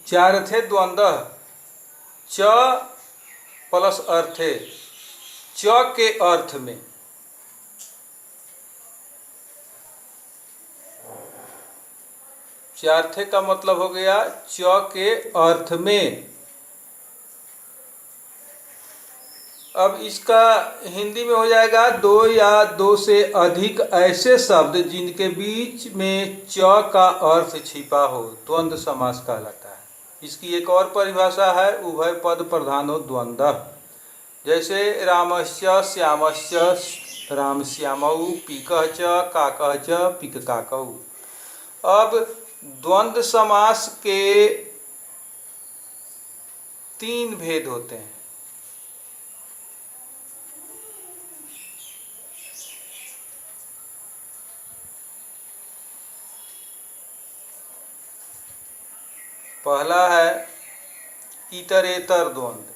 चारथे द्वंद्व च प्लस अर्थे, च के अर्थ में। चारथे का मतलब हो गया च के अर्थ में। अब इसका हिंदी में हो जाएगा दो या दो से अधिक ऐसे शब्द जिनके बीच में च का अर्थ छिपा हो, द्वंद्व समास कहलाता है। इसकी एक और परिभाषा है उभय पद प्रधानो द्वंद्व। जैसे रामस्य श्यामस्य राम श्यामौ, पीकः च काकः च पीक काकौ। अब द्वंद्व समास के तीन भेद होते हैं। पहला है इतरेतर द्वंद्व,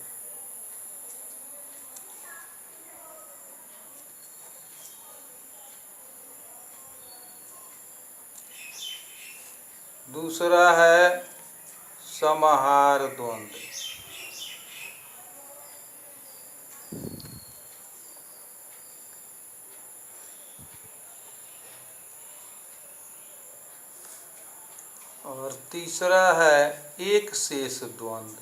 दूसरा है समाहार द्वंद्व, और तीसरा है एक शेष द्वंद्व।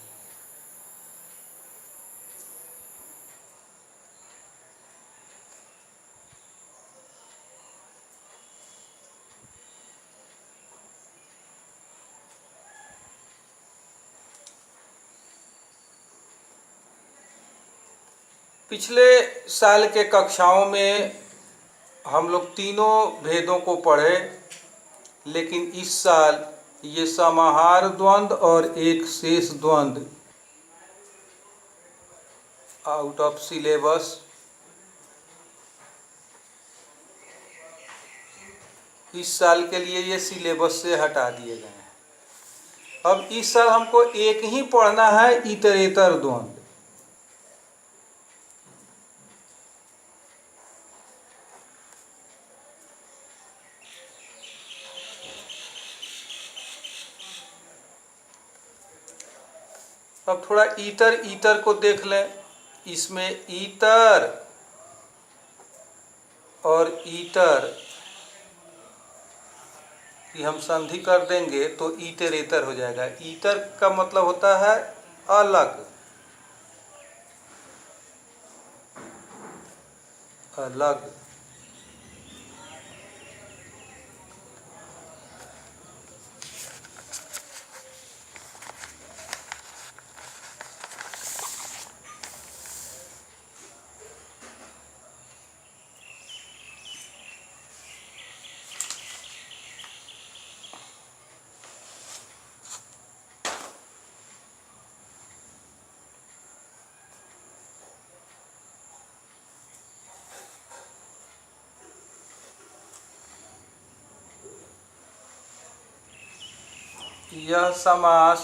पिछले साल के कक्षाओं में हम लोग तीनों भेदों को पढ़े, लेकिन इस साल ये समाहार द्वंद्व और एक शेष द्वंद्व आउट ऑफ सिलेबस, इस साल के लिए ये सिलेबस से हटा दिए गए हैं। अब इस साल हमको एक ही पढ़ना है, इतरेतर द्वंद्व। अब थोड़ा ईतर ईतर को देख लें। इसमें ईतर और ईटर की हम संधि कर देंगे तो इतरेतर हो जाएगा। ईतर का मतलब होता है अलग, अलग। यह समास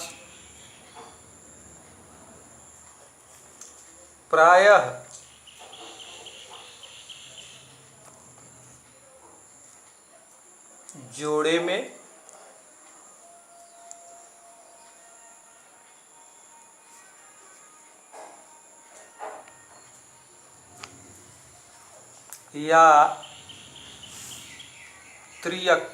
प्रायः जोड़े में या त्रियक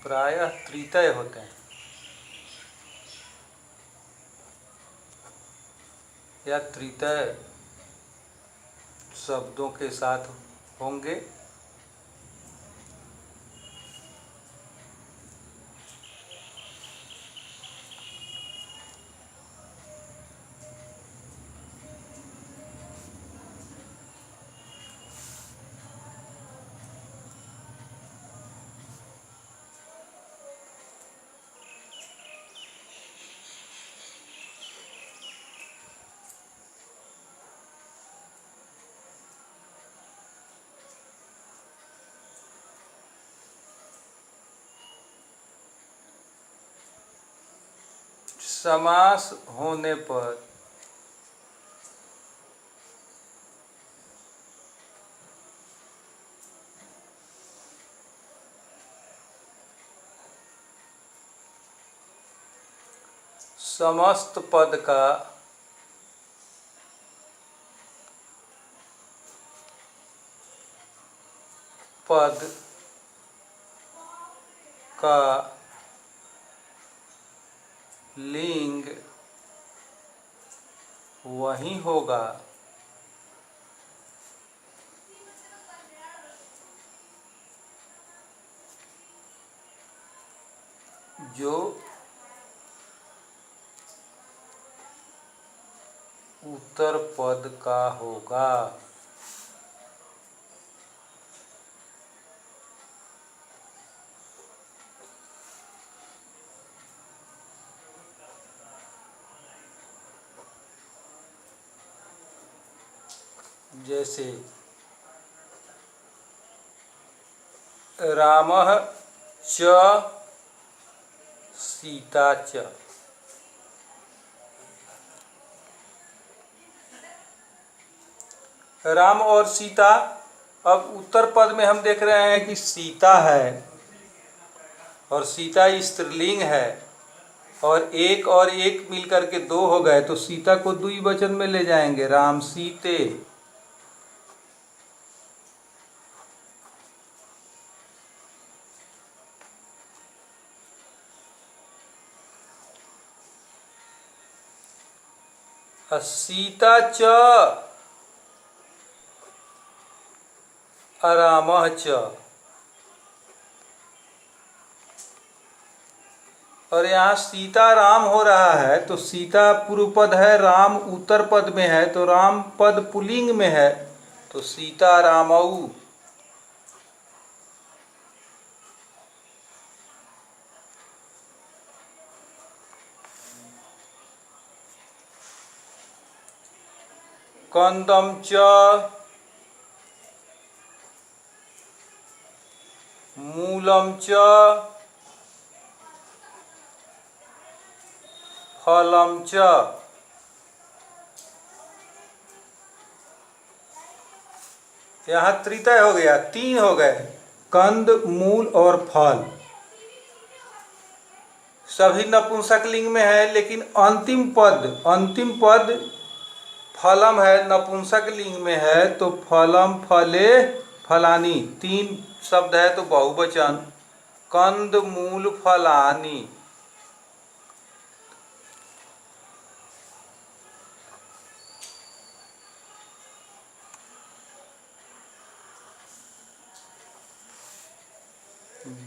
प्रायः त्रितय होते हैं या त्रितय शब्दों के साथ होंगे। समास होने पर समस्त पद का लिंग वही होगा जो उत्तर पद का होगा। जैसे रामः च सीता च। राम और सीता, अब उत्तर पद में हम देख रहे हैं कि सीता है और सीता स्त्रीलिंग है और एक मिलकर के दो हो गए, तो सीता को द्विवचन में ले जाएंगे, राम सीते। सीता च रामः च। और यहाँ सीता राम हो रहा है तो सीता पूर्व पद है, राम उत्तर पद में है, तो राम पद पुल्लिंग में है, तो सीता रामऊ। कंदम च मूलम च फलम च। यहाँ त्रितय हो गया, तीन हो गए, कंद मूल और फल। सभी नपुंसक लिंग में है, लेकिन अंतिम पद फलम है, नपुंसक लिंग में है, तो फलम फले फलानी, तीन शब्द है तो बहुवचन, कंद मूल फलानी।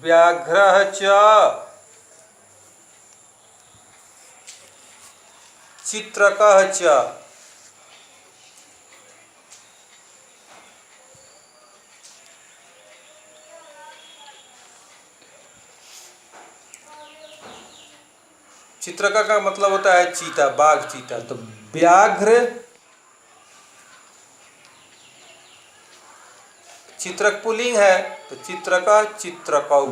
व्याघ्रः च चित्रकः च। चित्रका का मतलब होता है चीता, बाघ चीता, तो व्याघ्र चित्रक पुल्लिंग है तो चित्रका चित्रकौ।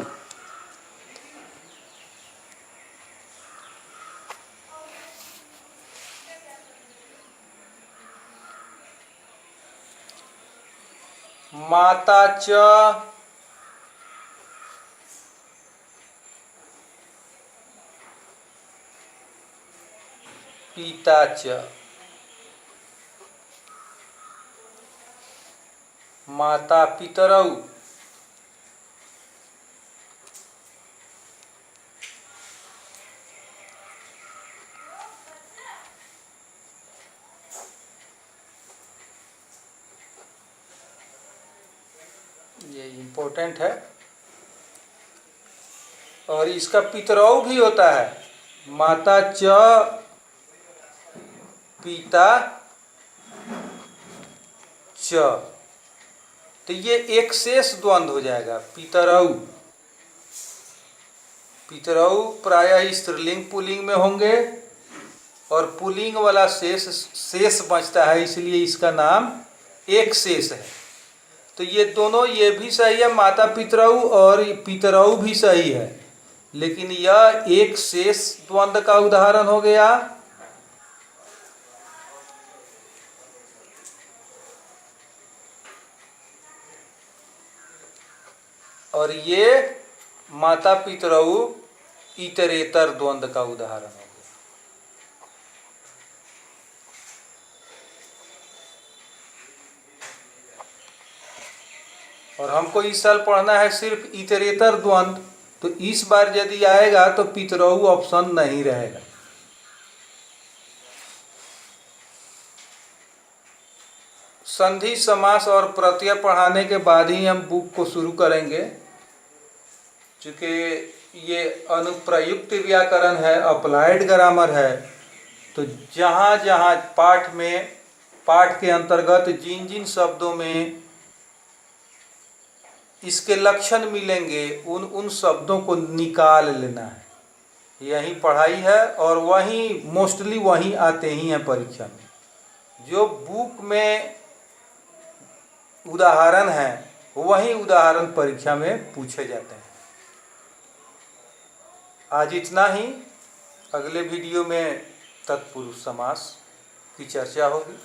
माता च पिता च। माता पितरौ। ये इम्पोर्टेंट है। और इसका पितरौ भी होता है, माता च पिता च, तो ये एक शेष द्वंद्व हो जाएगा, पितरौ। पितरौ प्रायः स्त्रीलिंग पुल्लिंग में होंगे और पुल्लिंग वाला शेष बचता है, इसलिए इसका नाम एक शेष है। तो ये दोनों, ये भी सही है, माता पितरौ और पितरौ भी सही है, लेकिन यह एक शेष द्वंद्व का उदाहरण हो गया। और ये माता पितरऊ इतरेतर द्वंद्व का उदाहरण हो गया। और हमको इस साल पढ़ना है सिर्फ इतरेतर द्वंद्व, तो इस बार यदि आएगा तो पितरऊ ऑप्शन नहीं रहेगा। संधि समास और प्रत्यय पढ़ाने के बाद ही हम बुक को शुरू करेंगे, चूँकि ये अनुप्रयुक्त व्याकरण है, अप्लाइड ग्रामर है, तो जहाँ जहाँ पाठ के अंतर्गत जिन जिन शब्दों में इसके लक्षण मिलेंगे उन शब्दों को निकाल लेना है। यही पढ़ाई है और वही मोस्टली वही आते ही हैं परीक्षा में। जो बुक में उदाहरण है वही उदाहरण परीक्षा में पूछे जाते हैं। आज इतना ही। अगले वीडियो में तत्पुरुष समास की चर्चा होगी।